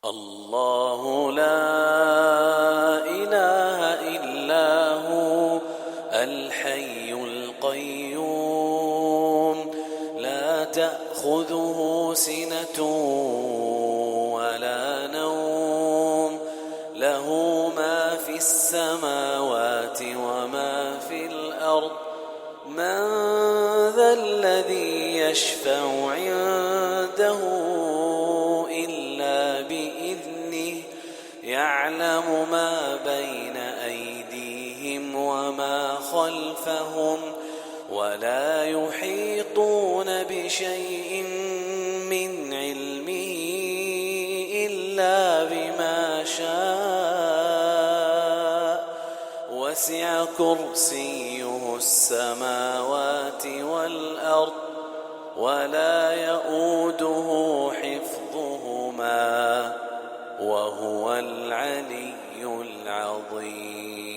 الله لا إله إلا هو الحي القيوم لا تأخذه سنة ولا نوم له ما في السماوات وما في الأرض من ذا الذي يشفع عنده إلا بإذنه يعلم ما بين أيديهم وما خلفهم ولا يحيطون بشيء من علمه إلا بما شاء وسع كرسيه السماوات والأرض ولا يؤوده حفظهما وهو العلي العظيم.